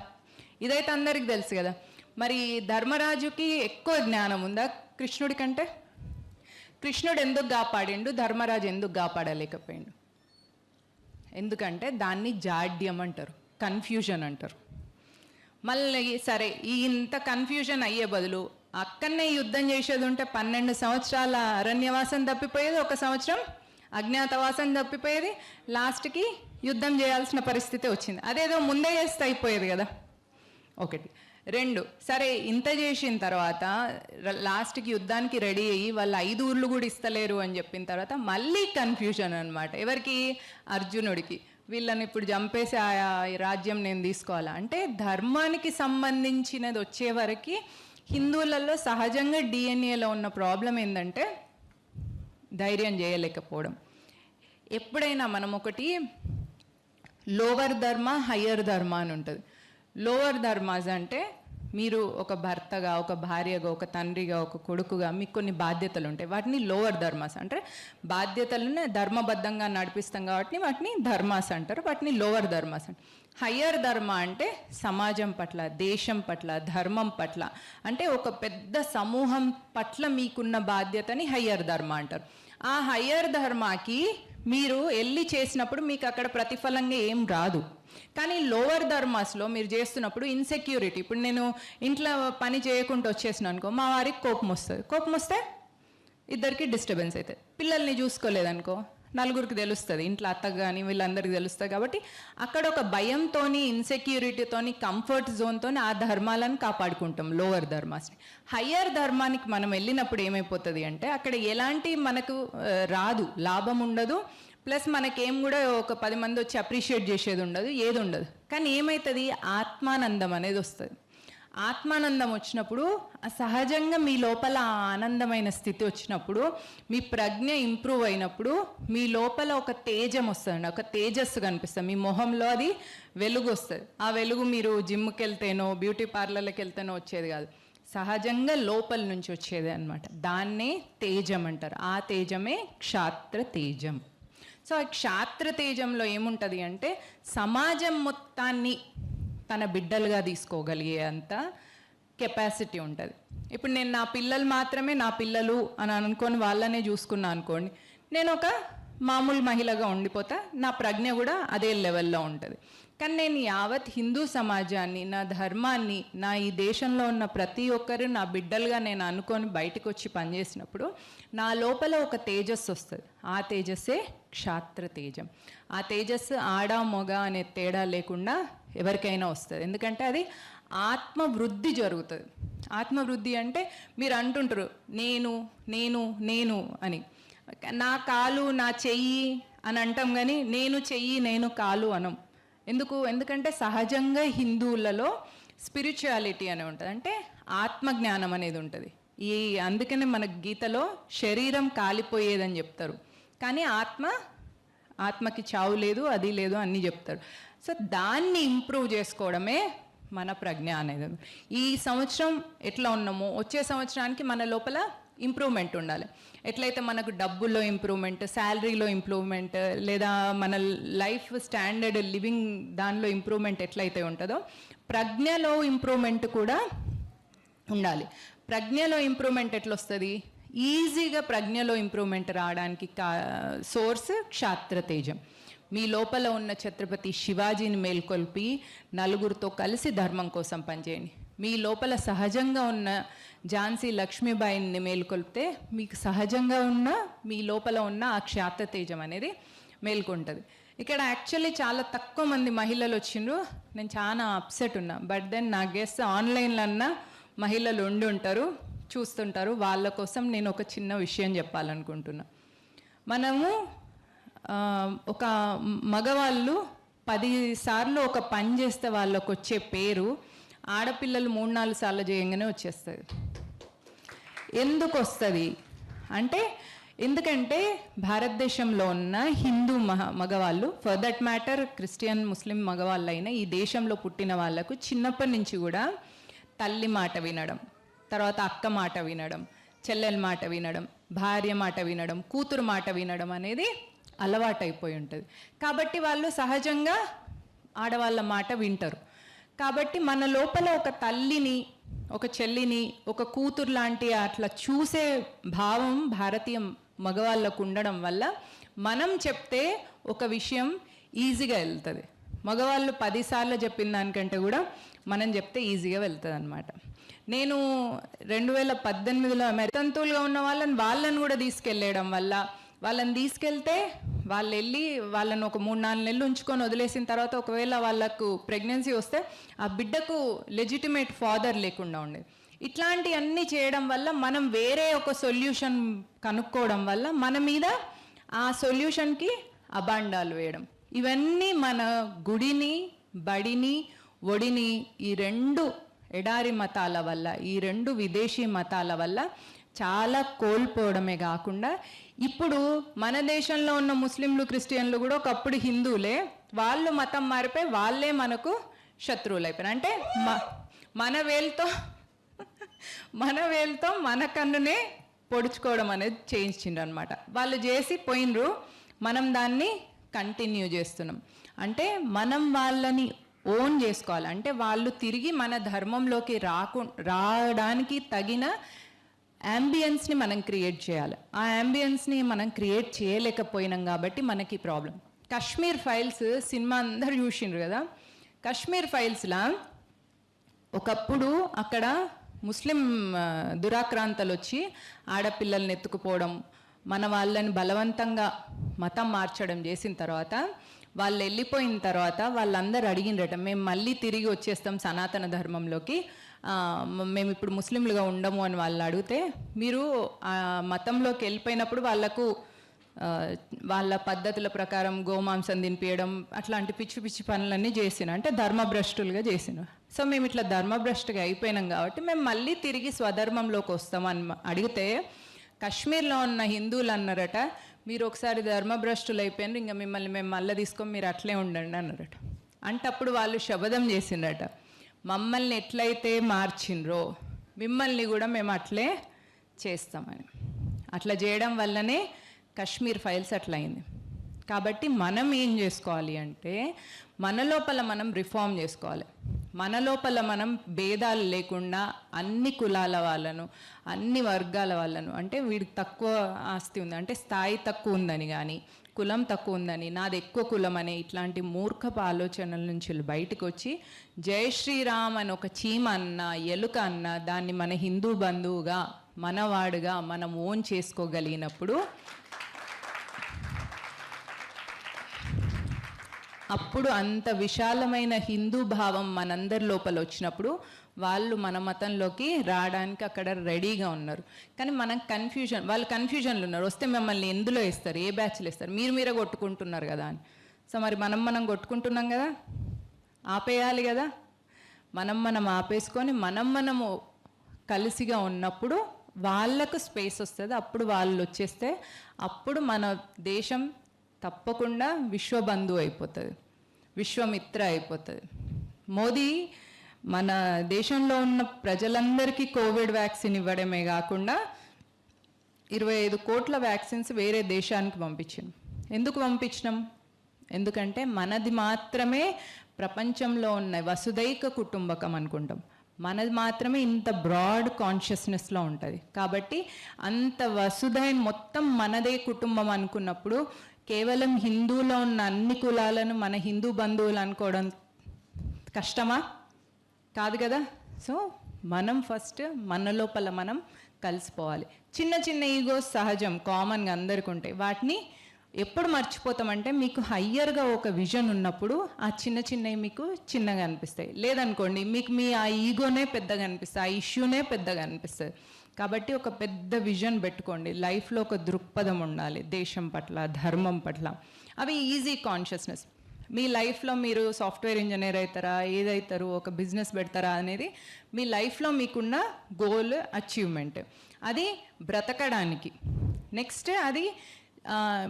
ఇదైతే అందరికి తెలుసు కదా. మరి ధర్మరాజుకి ఎక్కువ జ్ఞానం ఉందా కృష్ణుడి కంటే? కృష్ణుడు ఎందుకు కాపాడిండు, ధర్మరాజు ఎందుకు కాపాడలేకపోయిండు? ఎందుకంటే దాన్ని జాడ్యం అంటారు, కన్ఫ్యూజన్ అంటారు. మళ్ళీ సరే, ఇంత కన్ఫ్యూజన్ అయ్యే బదులు అక్కడనే యుద్ధం చేసేది ఉంటే 12 సంవత్సరాల అరణ్యవాసం తప్పిపోయేది, 1 సంవత్సరం అజ్ఞాతవాసం తప్పిపోయేది, లాస్ట్కి యుద్ధం చేయాల్సిన పరిస్థితి వచ్చింది. అదేదో ముందే చేస్తే అయిపోయేది కదా. 1, 2 సరే, ఇంత చేసిన తర్వాత లాస్ట్కి యుద్ధానికి రెడీ అయ్యి వాళ్ళు 5 ఊర్లు కూడా ఇస్తలేరు అని చెప్పిన తర్వాత మళ్ళీ కన్ఫ్యూజన్ అనమాట. ఎవరికి? అర్జునుడికి. వీళ్ళని ఇప్పుడు చంపేసి ఆ రాజ్యం నేను తీసుకోవాలా అంటే, ధర్మానికి సంబంధించినది వచ్చే వరకు హిందువులలో సహజంగా డిఎన్ఏలో ఉన్న ప్రాబ్లం ఏంటంటే ధైర్యం చేయలేకపోవడం. ఎప్పుడైనా మనం ఒకటి లోవర్ ధర్మ, హయ్యర్ ధర్మ అని ఉంటుంది. లోవర్ ధర్మాస్ అంటే మీరు ఒక భర్తగా, ఒక భార్యగా, ఒక తండ్రిగా, ఒక కొడుకుగా మీకు కొన్ని బాధ్యతలు ఉంటాయి. వాటిని లోవర్ ధర్మాస్ అంటే, బాధ్యతలను ధర్మబద్ధంగా నడిపిస్తాం కాబట్టి వాటిని ధర్మాస్ అంటారు, వాటిని లోవర్ ధర్మాస్ అంటారు. హయ్యర్ ధర్మ అంటే సమాజం పట్ల, దేశం పట్ల, ధర్మం పట్ల, అంటే ఒక పెద్ద సమూహం పట్ల మీకున్న బాధ్యతని హయ్యర్ ధర్మ అంటారు. ఆ హయ్యర్ ధర్మాకి మీరు వెళ్ళి చేసినప్పుడు మీకు అక్కడ ప్రతిఫలంగా ఏం రాదు. కానీ లోవర్ ధర్మాస్లో మీరు చేస్తున్నప్పుడు ఇన్సెక్యూరిటీ, ఇప్పుడు నేను ఇంట్లో పని చేయకుండా వచ్చేసిన అనుకో, మా వారికి కోపం వస్తుంది. కోపం వస్తే ఇద్దరికి డిస్టర్బెన్స్ అవుతుంది. పిల్లల్ని చూసుకోలేదనుకో, నలుగురికి తెలుస్తుంది, ఇంట్లో అత్తకు కానీ వీళ్ళందరికీ తెలుస్తుంది. కాబట్టి అక్కడ ఒక భయంతోని, ఇన్సెక్యూరిటీతోని, కంఫర్ట్ జోన్తోని ఆ ధర్మాలను కాపాడుకుంటాం, లోవర్ ధర్మాస్ని. హయ్యర్ ధర్మానికి మనం వెళ్ళినప్పుడు ఏమైపోతుంది అంటే, అక్కడ ఎలాంటి మనకు రాదు, లాభం ఉండదు, ప్లస్ మనకేం కూడా ఒక 10 మంది వచ్చి అప్రిషియేట్ చేసేది ఉండదు, ఏది ఉండదు. కానీ ఏమవుతుంది, ఆత్మానందం అనేది వస్తుంది. ఆత్మానందం వచ్చినప్పుడు సహజంగా మీ లోపల ఆనందమైన స్థితి వచ్చినప్పుడు, మీ ప్రజ్ఞ ఇంప్రూవ్ అయినప్పుడు మీ లోపల ఒక తేజం వస్తుంది, ఒక తేజస్సు కనిపిస్తుంది మీ మొహంలో, అది వెలుగు వస్తుంది. ఆ వెలుగు మీరు జిమ్కి వెళ్తేనో బ్యూటీ పార్లర్కి వెళ్తేనో వచ్చేది కాదు, సహజంగా లోపల నుంచి వచ్చేది అనమాట. దాన్నే తేజం అంటారు. ఆ తేజమే క్షాత్ర తేజం. సో ఆ క్షాత్ర తేజంలో ఏముంటుంది అంటే, సమాజం మొత్తాన్ని తన బిడ్డలుగా తీసుకోగలిగే అంత కెపాసిటీ ఉంటుంది. ఇప్పుడు నేను నా పిల్లలు మాత్రమే నా పిల్లలు అని అనుకొని వాళ్ళనే చూసుకున్నా అనుకోండి, నేను ఒక మామూలు మహిళగా ఉండిపోతా, నా ప్రజ్ఞ కూడా అదే లెవెల్లో ఉంటుంది. కానీ నేను యావత్ హిందూ సమాజాన్ని, నా ధర్మాన్ని, నా ఈ దేశంలో ఉన్న ప్రతి ఒక్కరు నా బిడ్డలుగా నేను అనుకొని బయటకు వచ్చి పనిచేసినప్పుడు నా లోపల ఒక తేజస్సు వస్తుంది. ఆ తేజస్సే క్షాత్ర తేజం. ఆ తేజస్సు ఆడ మొగ అనే తేడా లేకుండా ఎవరికైనా వస్తుంది. ఎందుకంటే అది ఆత్మవృద్ధి జరుగుతుంది. ఆత్మవృద్ధి అంటే మీరు అంటుంటారు నేను నేను నేను అని, నా కాలు నా చెయ్యి అని అంటాం, కానీ నేను చెయ్యి నేను కాలు అనం. ఎందుకంటే సహజంగా హిందువులలో స్పిరిచువాలిటీ అని ఉంటుంది, అంటే ఆత్మజ్ఞానం అనేది ఉంటుంది. అందుకనే మన గీతలో శరీరం కాలిపోయేదని చెప్తారు, కానీ ఆత్మకి చావు లేదు, అది లేదు, అన్నీ చెప్తారు. సో దాన్ని ఇంప్రూవ్ చేసుకోవడమే మన ప్రజ్ఞ అనేది. ఈ సంవత్సరం ఎట్లా ఉన్నామో వచ్చే సంవత్సరానికి మన లోపల ఇంప్రూవ్మెంట్ ఉండాలి. ఎట్లయితే మనకు డబ్బుల్లో ఇంప్రూవ్మెంట్, శాలరీలో ఇంప్రూవ్మెంట్, లేదా మన లైఫ్ స్టాండర్డ్ లివింగ్ దానిలో ఇంప్రూవ్మెంట్ ఎట్లయితే ఉంటుందో, ప్రజ్ఞలో ఇంప్రూవ్మెంట్ కూడా ఉండాలి. ప్రజ్ఞలో ఇంప్రూవ్మెంట్ ఎట్లా వస్తుంది? ఈజీగా ప్రజ్ఞలో ఇంప్రూవ్మెంట్ రావడానికి సోర్స్ క్షాత్ర తేజం. మీ లోపల ఉన్న ఛత్రపతి శివాజీని మేల్కొల్పి నలుగురితో కలిసి ధర్మం కోసం పనిచేయండి. మీ లోపల సహజంగా ఉన్న ఝాన్సీ లక్ష్మీబాయిని మేల్కొల్పితే మీకు సహజంగా ఉన్న మీ లోపల ఉన్న ఆ క్షాత్ర తేజం అనేది మేల్కొంటుంది. ఇక్కడ యాక్చువల్లీ చాలా తక్కువ మంది మహిళలు వచ్చిండ్రు. నేను చాలా అప్సెట్ ఉన్నా. బట్ దెన్ నా గెస్ ఆన్లైన్లో అన్న మహిళలు ఉండి ఉంటారు, చూస్తుంటారు. వాళ్ళ కోసం నేను ఒక చిన్న విషయం చెప్పాలనుకుంటున్నా. మనము ఒక మగవాళ్ళు 10 సార్లు ఒక పని చేస్తే వాళ్ళకు వచ్చే పేరు, ఆడపిల్లలు 3-4 సార్లు చేయంగానే వచ్చేస్తుంది. ఎందుకు వస్తుంది అంటే, ఎందుకంటే భారతదేశంలో ఉన్న హిందూ మగవాళ్ళు, ఫర్ దట్ మ్యాటర్ క్రిస్టియన్ ముస్లిం మగవాళ్ళు అయినా ఈ దేశంలో పుట్టిన వాళ్ళకు చిన్నప్పటి నుంచి కూడా తల్లి మాట వినడం, తర్వాత అక్క మాట వినడం, చెల్లెల మాట వినడం, భార్య మాట వినడం, కూతురు మాట వినడం అనేది అలవాటైపోయి ఉంటుంది. కాబట్టి వాళ్ళు సహజంగా ఆడవాళ్ళ మాట వింటారు. కాబట్టి మన లోపల ఒక తల్లిని, ఒక చెల్లిని, ఒక కూతురు లాంటి అట్లా చూసే భావం భారతీయ మగవాళ్ళకు ఉండడం వల్ల మనం చెప్తే ఒక విషయం ఈజీగా వెళ్తుంది. మగవాళ్ళు 10 సార్లు చెప్పిన దానికంటే కూడా మనం చెప్తే ఈజీగా వెళ్తుంది అనమాట. నేను 2018లో తంతువులుగా ఉన్న వాళ్ళని కూడా తీసుకెళ్ళడం వల్ల, వాళ్ళని తీసుకెళ్తే వాళ్ళు వెళ్ళి వాళ్ళని ఒక 3-4 నెలలు ఉంచుకొని వదిలేసిన తర్వాత ఒకవేళ వాళ్ళకు ప్రెగ్నెన్సీ వస్తే ఆ బిడ్డకు లెజిటిమేట్ ఫాదర్ లేకుండా ఉండేది. ఇట్లాంటివన్నీ చేయడం వల్ల మనం వేరే ఒక సొల్యూషన్ కనుక్కోవడం వల్ల మన మీద ఆ సొల్యూషన్కి అబాండాలు వేయడం, ఇవన్నీ మన గుడిని, బడిని, ఒడిని, ఈ 2 ఎడారి మతాల వల్ల, ఈ 2 విదేశీ మతాల వల్ల చాలా కోల్పోవడమే కాకుండా ఇప్పుడు మన దేశంలో ఉన్న ముస్లింలు, క్రిస్టియన్లు కూడా ఒకప్పుడు హిందువులే, వాళ్ళు మతం మారిపోయి వాళ్ళే మనకు శత్రువులు అయిపోయినారు. అంటే మన వేలుతో మన కన్నునే పొడుచుకోవడం అనేది చేయించిండ్రు అనమాట. వాళ్ళు చేసి పోయినరు, మనం దాన్ని కంటిన్యూ చేస్తున్నాం. అంటే మనం వాళ్ళని ఓన్ చేసుకోవాలి. అంటే వాళ్ళు తిరిగి మన ధర్మంలోకి రావడానికి తగిన యాంబియన్స్ని మనం క్రియేట్ చేయాలి. ఆ యాంబియన్స్ని మనం క్రియేట్ చేయలేకపోయినాం కాబట్టి మనకి ప్రాబ్లం. కాశ్మీర్ ఫైల్స్ సినిమా అందరు చూసిండ్రు కదా. కాశ్మీర్ ఫైల్స్లా ఒకప్పుడు అక్కడ ముస్లిం దురాక్రాంతలు వచ్చి ఆడపిల్లల్ని ఎత్తుకుపోవడం, మన వాళ్ళని బలవంతంగా మతం మార్చడం చేసిన తర్వాత, వాళ్ళు వెళ్ళిపోయిన తర్వాత వాళ్ళందరూ అడిగినరట, మేము మళ్ళీ తిరిగి వచ్చేస్తాం సనాతన ధర్మంలోకి, మేము ఇప్పుడు ముస్లింలుగా ఉండము అని వాళ్ళు అడిగితే, మీరు ఆ మతంలోకి వెళ్ళిపోయినప్పుడు వాళ్ళకు వాళ్ళ పద్ధతుల ప్రకారం గోమాంసం తినిపించడం అట్లాంటి పిచ్చి పిచ్చి పనులన్నీ చేసిన, అంటే ధర్మభ్రష్టులుగా చేసిన. సో మేము ఇట్లా ధర్మభ్రష్టుగా అయిపోయినాం కాబట్టి మేము మళ్ళీ తిరిగి స్వధర్మంలోకి వస్తామని అడిగితే, కాశ్మీర్లో ఉన్న హిందువులు అన్నారట, మీరు ఒకసారి ధర్మభ్రష్టులు అయిపోయినారు, ఇంకా మిమ్మల్ని మేము మళ్ళీ తీసుకొని మీరు అట్లే ఉండండి అన్నారట. అంటే అప్పుడు వాళ్ళు శపథం చేసిండ్రట, మమ్మల్ని ఎట్లయితే మార్చిండ్రో మిమ్మల్ని కూడా మేము అట్లే చేస్తామని. అట్లా చేయడం వల్లనే కాశ్మీర్ ఫైల్స్ అట్లా అయింది. కాబట్టి మనం ఏం చేసుకోవాలి అంటే, మన లోపల మనం రిఫార్మ్ చేసుకోవాలి. మన లోపల మనం భేదాలు లేకుండా అన్ని కులాల వాళ్ళను, అన్ని వర్గాల వాళ్ళను, అంటే వీడికి తక్కువ ఆస్తి ఉంది అంటే స్థాయి తక్కువ ఉందని కానీ, కులం తక్కువ ఉందని, నాది ఎక్కువ కులం అనే ఇట్లాంటి మూర్ఖపు ఆలోచనల నుంచి బయటకు వచ్చి, జై శ్రీరామ్ అని ఒక చీమ అన్న, ఎలుక అన్న, దాన్ని మన హిందూ బంధువుగా, మనవాడుగా మనం ఓన్ చేసుకోగలిగినప్పుడు, అప్పుడు అంత విశాలమైన హిందూ భావం మనందరి లోపల వచ్చినప్పుడు వాళ్ళు మన మతంలోకి రావడానికి అక్కడ రెడీగా ఉన్నారు. కానీ మనం వాళ్ళు కన్ఫ్యూజన్లు ఉన్నారు, వస్తే మమ్మల్ని ఎందులో వేస్తారు, ఏ బ్యాచ్లు వేస్తారు, మీరే కొట్టుకుంటున్నారు కదా అని. సో మరి మనం కొట్టుకుంటున్నాం కదా, ఆపేయాలి కదా. మనం ఆపేసుకొని మనము కలిసిగా ఉన్నప్పుడు వాళ్ళకు స్పేస్ వస్తుంది. అప్పుడు వాళ్ళు వచ్చేస్తే అప్పుడు మన దేశం తప్పకుండా విశ్వబంధువు అయిపోతుంది, విశ్వమిత్ర అయిపోతుంది. మోదీ మన దేశంలో ఉన్న ప్రజలందరికీ కోవిడ్ వ్యాక్సిన్ ఇవ్వడమే కాకుండా 25 కోట్ల వ్యాక్సిన్స్ వేరే దేశానికి పంపించాం. ఎందుకు పంపించినాం? ఎందుకంటే మనది మాత్రమే ప్రపంచంలో ఉన్న వసుదైక కుటుంబకం అనుకుంటాం, మనది మాత్రమే ఇంత బ్రాడ్ కాన్షియస్నెస్లో ఉంటుంది. కాబట్టి అంత వసుదైన మొత్తం మనదే కుటుంబం అనుకున్నప్పుడు కేవలం హిందువులో ఉన్న అన్ని కులాలను మన హిందూ బంధువులు అనుకోవడం కష్టమా? కాదు కదా. సో మనం ఫస్ట్ మన లోపల మనం కలిసిపోవాలి. చిన్న చిన్న ఈగోస్ సహజం, కామన్గా అందరికీ ఉంటాయి. వాటిని ఎప్పుడు మర్చిపోతామంటే, మీకు హయ్యర్గా ఒక విజన్ ఉన్నప్పుడు ఆ చిన్న చిన్నవి మీకు చిన్నగా అనిపిస్తాయి. లేదనుకోండి మీకు ఆ ఈగోనే పెద్దగా అనిపిస్తుంది, ఆ ఇష్యూనే పెద్దగా అనిపిస్తుంది. కాబట్టి ఒక పెద్ద విజన్ పెట్టుకోండి. లైఫ్లో ఒక దృక్పథం ఉండాలి, దేశం పట్ల, ధర్మం పట్ల. అవి ఈజీ కాన్షియస్నెస్. మీ లైఫ్లో మీరు సాఫ్ట్వేర్ ఇంజనీర్ అవుతారా, ఏదవుతారు, ఒక బిజినెస్ పెడతారా అనేది మీ లైఫ్లో మీకున్న గోల్, అచీవ్మెంట్. అది బ్రతకడానికి. నెక్స్ట్ అది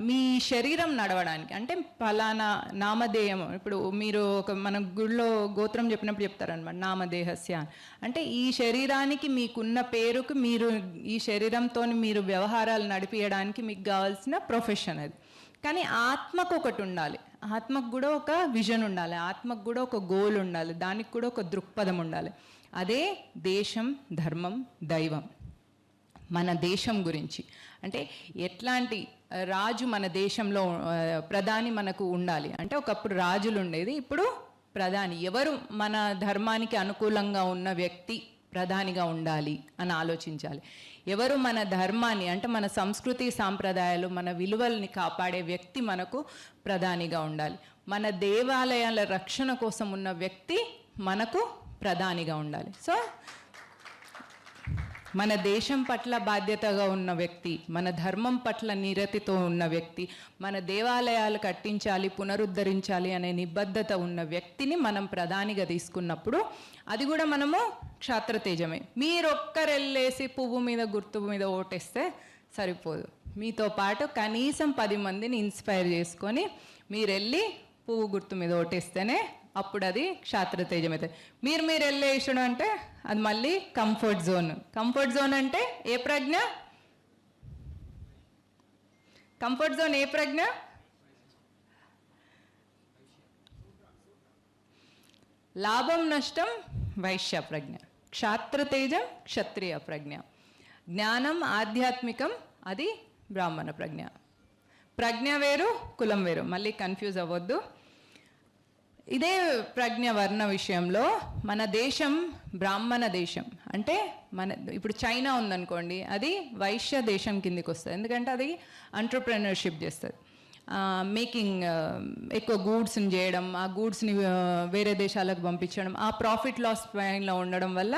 మీ శరీరం నడవడానికి, అంటే ఫలానా నామధేయం. ఇప్పుడు మీరు ఒక మన గుడిలో గోత్రం చెప్పినప్పుడు చెప్తారనమాట, నామదేహస్య అంటే ఈ శరీరానికి మీకున్న పేరుకు మీరు ఈ శరీరంతో మీరు వ్యవహారాలు నడిపించడానికి మీకు కావాల్సిన ప్రొఫెషన్ అది. కానీ ఆత్మకు ఒకటి ఉండాలి, ఆత్మకు కూడా ఒక విజన్ ఉండాలి, ఆత్మకు కూడా ఒక గోల్ ఉండాలి, దానికి కూడా ఒక దృక్పథం ఉండాలి. అదే దేశం, ధర్మం, దైవం. మన దేశం గురించి అంటే ఎట్లాంటి రాజు మన దేశంలో, ప్రధాని మనకు ఉండాలి అంటే ఒకప్పుడు రాజులు ఉండేది, ఇప్పుడు ప్రధాని. ఎవరు మన ధర్మానికి అనుకూలంగా ఉన్న వ్యక్తి ప్రధానిగా ఉండాలి అని ఆలోచించాలి. ఎవరు మన ధర్మాన్ని అంటే మన సంస్కృతి సాంప్రదాయాలు, మన విలువల్ని కాపాడే వ్యక్తి మనకు ప్రధానిగా ఉండాలి. మన దేవాలయాల రక్షణ కోసం ఉన్న వ్యక్తి మనకు ప్రధానిగా ఉండాలి. సో మన దేశం పట్ల బాధ్యతగా ఉన్న వ్యక్తి, మన ధర్మం పట్ల నిరతితో ఉన్న వ్యక్తి, మన దేవాలయాలు కట్టించాలి, పునరుద్ధరించాలి అనే నిబద్ధత ఉన్న వ్యక్తిని మనం ప్రధానిగా తీసుకున్నప్పుడు అది కూడా మనము క్షాత్రతేజమే. మీరొక్కరెళ్ళేసి పువ్వు మీద, గుర్తు మీద ఓటేస్తే సరిపోదు. మీతో పాటు కనీసం 10 మందిని ఇన్స్పైర్ చేసుకొని మీరు వెళ్ళి పువ్వు గుర్తు మీద ఓటేస్తేనే అప్పుడు అది క్షాత్రతేజం అవుతుంది. మీరు వెళ్ళేసడం అంటే అది మళ్ళీ కంఫర్ట్ జోన్. కంఫర్ట్ జోన్ అంటే ఏ ప్రజ్ఞ? కంఫర్ట్ జోన్ ఏ ప్రజ్ఞ? లాభం నష్టం వైశ్య ప్రజ్ఞ, క్షాత్రతేజం క్షత్రియ ప్రజ్ఞ, జ్ఞానం ఆధ్యాత్మికం అది బ్రాహ్మణ ప్రజ్ఞ. ప్రజ్ఞ వేరు, కులం వేరు, మళ్ళీ కన్ఫ్యూజ్ అవ్వద్దు. ఇదే ప్రజ్ఞ వర్ణ విషయంలో మన దేశం బ్రాహ్మణ దేశం. అంటే మన ఇప్పుడు చైనా ఉందనుకోండి, అది వైశ్య దేశం కిందికి వస్తుంది. ఎందుకంటే అది ఎంటర్‌ప్రెన్యూర్‌షిప్ చేస్తుంది, మేకింగ్, ఎక్కువ గూడ్స్ని చేయడం, ఆ గూడ్స్ని వేరే దేశాలకు పంపించడం, ఆ ప్రాఫిట్ లాస్ పైన ఉండడం వల్ల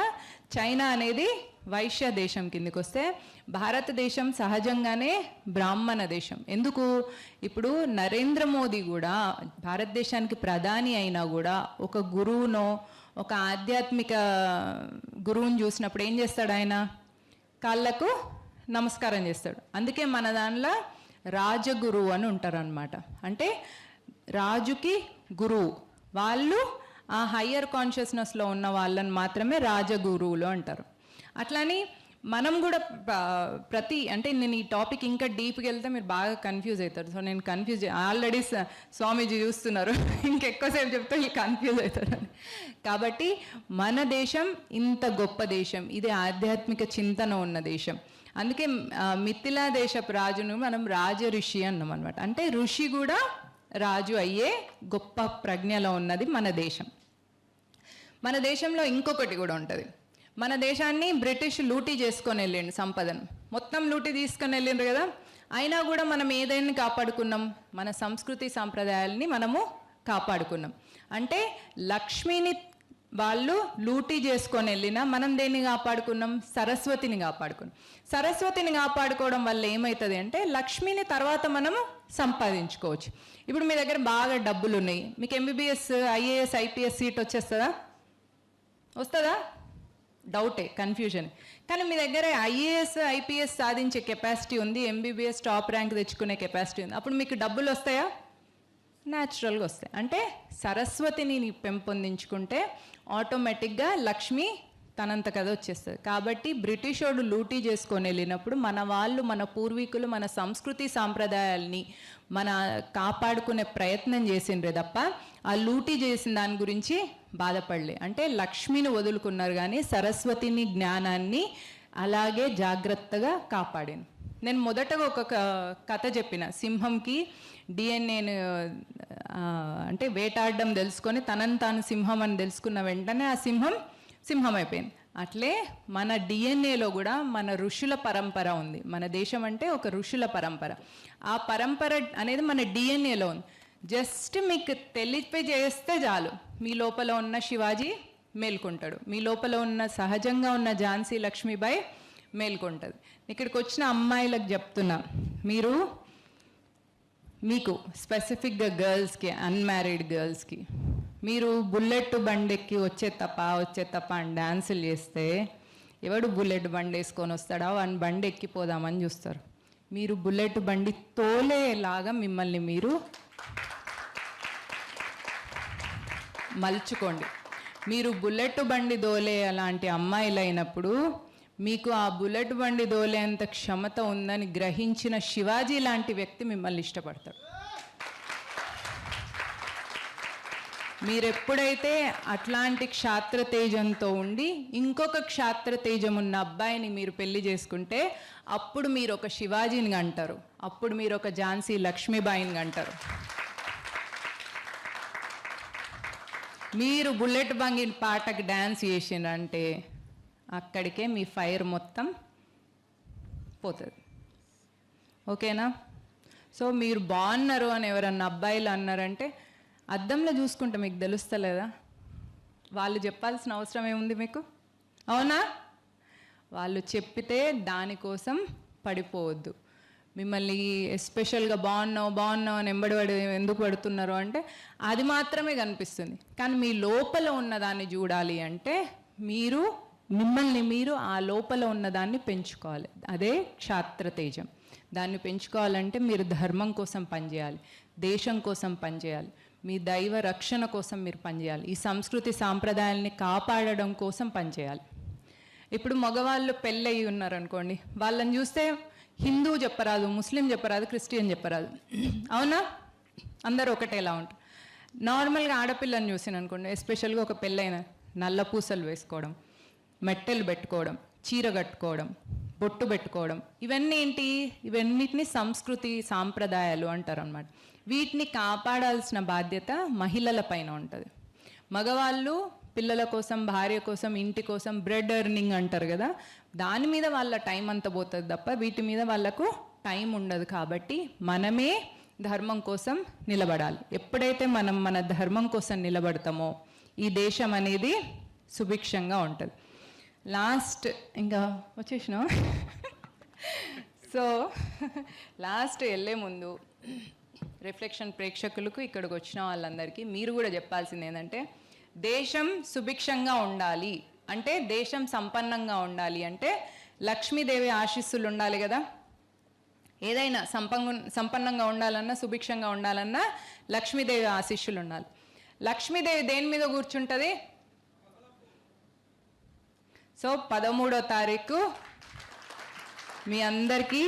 చైనా అనేది వైశ్య దేశం కిందికి వస్తే భారతదేశం సహజంగానే బ్రాహ్మణ దేశం. ఎందుకు? ఇప్పుడు నరేంద్ర మోదీ కూడా భారతదేశానికి ప్రధాని అయినా కూడా ఒక గురువునో, ఒక ఆధ్యాత్మిక గురువుని చూసినప్పుడు ఏం చేస్తాడు? ఆయన కాళ్ళకు నమస్కారం చేస్తాడు. అందుకే మన దానిలో రాజగురువు అని ఉంటారనమాట. అంటే రాజుకి గురువు, వాళ్ళు ఆ హయ్యర్ కాన్షియస్నెస్లో ఉన్న వాళ్ళని మాత్రమే రాజగురువులు అంటారు. అట్లని మనం కూడా అంటే నేను ఈ టాపిక్ ఇంకా డీప్కి వెళ్తే మీరు బాగా కన్ఫ్యూజ్ అవుతారు. సో నేను ఆల్రెడీ స్వామీజీ చూస్తున్నారు, ఇంకెక్కువసేపు చెప్తే వీళ్ళు కన్ఫ్యూజ్ అవుతారు. కాబట్టి మన దేశం ఇంత గొప్ప దేశం, ఇది ఆధ్యాత్మిక చింతన ఉన్న దేశం. అందుకే మిథిలా దేశపు రాజును మనం రాజ ఋషి అన్నాం అనమాట. అంటే ఋషి కూడా రాజు అయ్యే గొప్ప ప్రజ్ఞలో ఉన్నది మన దేశం. మన దేశంలో ఇంకొకటి కూడా ఉంటుంది. మన దేశాన్ని బ్రిటిష్ లూటీ చేసుకొని వెళ్ళిండు, సంపదను మొత్తం లూటీ తీసుకొని వెళ్ళిండ్రు కదా. అయినా కూడా మనం ఏదైనా కాపాడుకున్నాం, మన సంస్కృతి సాంప్రదాయాలని మనము కాపాడుకున్నాం. అంటే లక్ష్మిని వాళ్ళు లూటీ చేసుకొని వెళ్ళినా మనం దేన్ని కాపాడుకున్నాం? సరస్వతిని కాపాడుకున్నాం. సరస్వతిని కాపాడుకోవడం వల్ల ఏమవుతుంది అంటే లక్ష్మిని తర్వాత మనము సంపాదించుకోవచ్చు. ఇప్పుడు మీ దగ్గర బాగా డబ్బులు ఉన్నాయి, మీకు MBBS IAS IPS సీట్ వచ్చేస్తుందా? వస్తుందా? డౌటే, కన్ఫ్యూజన్. కానీ మీ దగ్గర IAS IPS సాధించే కెపాసిటీ ఉంది, MBBS టాప్ ర్యాంక్ తెచ్చుకునే కెపాసిటీ ఉంది, అప్పుడు మీకు డబ్బులు వస్తాయా? న్యాచురల్గా వస్తాయి. అంటే సరస్వతిని పెంపొందించుకుంటే ఆటోమేటిక్గా లక్ష్మి తనంత కథ వచ్చేస్తుంది. కాబట్టి బ్రిటిష్ వాడు లూటీ చేసుకొని వెళ్ళినప్పుడు మన వాళ్ళు, మన పూర్వీకులు మన సంస్కృతి సాంప్రదాయాల్ని మన కాపాడుకునే ప్రయత్నం చేసిండ్రే తప్ప ఆ లూటీ చేసిన దాని గురించి బాధపడలే. అంటే లక్ష్మిని వదులుకున్నారు కానీ సరస్వతిని, జ్ఞానాన్ని అలాగే జాగ్రత్తగా కాపాడాను. నేను మొదటగా ఒక కథ చెప్పిన, సింహంకి DNA అంటే వేటాడడం తెలుసుకొని తనని తాను సింహం అని తెలుసుకున్న వెంటనే ఆ సింహం అయిపోయింది. అట్లే మన DNAలో కూడా మన ఋషుల పరంపర ఉంది. మన దేశం అంటే ఒక ఋషుల పరంపర. ఆ పరంపర అనేది మన DNAలో ఉంది. జస్ట్ మీకు తెలియజేస్తే చాలు, మీ లోపల ఉన్న శివాజీ మేల్కొంటాడు, మీ లోపల ఉన్న సహజంగా ఉన్న ఝాన్సీ లక్ష్మీబాయి మేల్కొంటుంది. ఇక్కడికి వచ్చిన అమ్మాయిలకు చెప్తున్నా, మీరు మీకు స్పెసిఫిక్గా గర్ల్స్కి, అన్మ్యారీడ్ గర్ల్స్కి, మీరు బుల్లెట్ బండెక్కి వచ్చే తప్ప అని డ్యాన్సులు చేస్తే ఎవడు బుల్లెట్ బండి వేసుకొని వస్తాడా అని బండి ఎక్కిపోదామని చూస్తారు. మీరు బుల్లెట్ బండి తోలేలాగా మిమ్మల్ని మీరు మలుచుకోండి. మీరు బుల్లెట్ బండి దోలే అలాంటి అమ్మాయిలు అయినప్పుడు మీకు ఆ బుల్లెట్ బండి దోలేంత క్షమత ఉందని గ్రహించిన శివాజీ లాంటి వ్యక్తి మిమ్మల్ని ఇష్టపడతాడు. మీరెప్పుడైతే అట్లాంటి క్షాత్ర తేజంతో ఉండి ఇంకొక క్షాత్ర తేజం ఉన్న అబ్బాయిని మీరు పెళ్లి చేసుకుంటే అప్పుడు మీరు ఒక శివాజీని అంటారు, అప్పుడు మీరు ఒక ఝాన్సీ లక్ష్మీబాయిని అంటారు. మీరు బుల్లెట్ బంగి పాటకు డ్యాన్స్ చేసిండ్రంటే అక్కడికే మీ ఫైర్ మొత్తం పోతుంది. ఓకేనా? సో మీరు బాగున్నారు అని ఎవరన్నా అబ్బాయిలు అన్నారంటే అద్దంలో చూసుకుంటే మీకు తెలుస్తలేదా? వాళ్ళు చెప్పాల్సిన అవసరం ఏముంది మీకు? అవునా? వాళ్ళు చెప్పితే దానికోసం పడిపోవద్దు. మిమ్మల్ని ఎస్పెషల్గా బాగున్నావు అని ఎంబడి ఎందుకు పడుతున్నారు అంటే అది మాత్రమే కనిపిస్తుంది. కానీ మీ లోపల ఉన్నదాన్ని చూడాలి అంటే మిమ్మల్ని మీరు ఆ లోపల ఉన్నదాన్ని పెంచుకోవాలి. అదే క్షాత్ర తేజం. దాన్ని పెంచుకోవాలంటే మీరు ధర్మం కోసం పనిచేయాలి, దేశం కోసం పనిచేయాలి, మీ దైవ రక్షణ కోసం మీరు పనిచేయాలి, ఈ సంస్కృతి సాంప్రదాయాల్ని కాపాడడం కోసం పనిచేయాలి. ఇప్పుడు మగవాళ్ళు పెళ్ళయి ఉన్నారనుకోండి, వాళ్ళని చూస్తే హిందూ చెప్పరాదు, ముస్లిం చెప్పరాదు, క్రిస్టియన్ చెప్పరాదు. అవునా? అందరూ ఒకటేలా ఉంటారు. నార్మల్గా ఆడపిల్లని చూసిన అనుకోండి, ఎస్పెషల్గా ఒక పెళ్ళైన నల్ల పూసలు వేసుకోవడం, మెట్టెలు పెట్టుకోవడం, చీర కట్టుకోవడం, బొట్టు పెట్టుకోవడం, ఇవన్నీ ఏంటి? ఇవన్నిటిని సంస్కృతి సాంప్రదాయాలు అంటారు అన్నమాట. వీటిని కాపాడాల్సిన బాధ్యత మహిళల పైన ఉంటుంది. మగవాళ్ళు పిల్లల కోసం, భార్య కోసం, ఇంటి కోసం బ్రెడ్ ఎర్నింగ్ అంటారు కదా, దాని మీద వాళ్ళ టైం అంతా పోతుంది తప్ప వీటి మీద వాళ్ళకు టైం ఉండదు. కాబట్టి మనమే ధర్మం కోసం నిలబడాలి. ఎప్పుడైతే మనం మన ధర్మం కోసం నిలబడతామో ఈ దేశం అనేది సుభిక్షంగా ఉంటుంది. లాస్ట్ ఇంకా వచ్చేసినాం. సో లాస్ట్ వెళ్ళే ముందు రిఫ్లెక్షన్ ప్రేక్షకులకు, ఇక్కడికి వచ్చిన వాళ్ళందరికీ మీరు కూడా చెప్పాల్సింది ఏంటంటే, దేశం సుభిక్షంగా ఉండాలి అంటే, దేశం సంపన్నంగా ఉండాలి అంటే లక్ష్మీదేవి ఆశీస్సులు ఉండాలి కదా. ఏదైనా సంపన్నంగా ఉండాలన్నా, సుభిక్షంగా ఉండాలన్నా లక్ష్మీదేవి ఆశీస్సులు ఉండాలి. లక్ష్మీదేవి దేని మీద కూర్చుంటుంది? సో 13వ తారీఖు మీ అందరికీ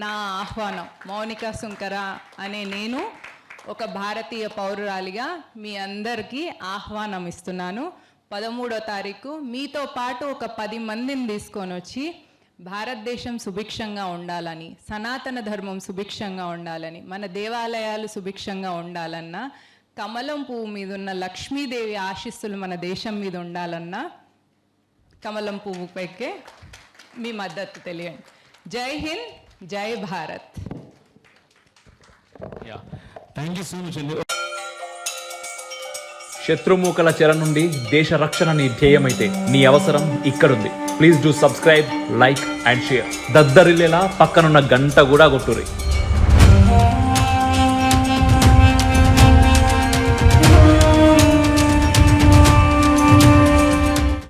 నా ఆహ్వానం. మౌనికా సుంకర అనే నేను ఒక భారతీయ పౌరురాలిగా మీ అందరికీ ఆహ్వానం ఇస్తున్నాను. 13వ తారీఖు మీతో పాటు ఒక 10 మందిని తీసుకొని వచ్చి భారతదేశం సుభిక్షంగా ఉండాలని, సనాతన ధర్మం సుభిక్షంగా ఉండాలని, మన దేవాలయాలు సుభిక్షంగా ఉండాలన్నా, కమలం పువ్వు మీద ఉన్న లక్ష్మీదేవి ఆశీస్సులు మన దేశం మీద ఉండాలన్నా కమలం పువ్వు పైకే మీ మద్దతు తెలియండి. జై హింద్, జై Bharat. Thank you so much అండి. శత్రుమూకల చెర నుండి దేశ రక్షణ నీ ధ్యేయమైతే నీ అవసరం ఇక్కడుంది. Please do subscribe, like and share. దద్దరిల్లేలా పక్కనున్న గంట కూడా కొట్టుర్రి.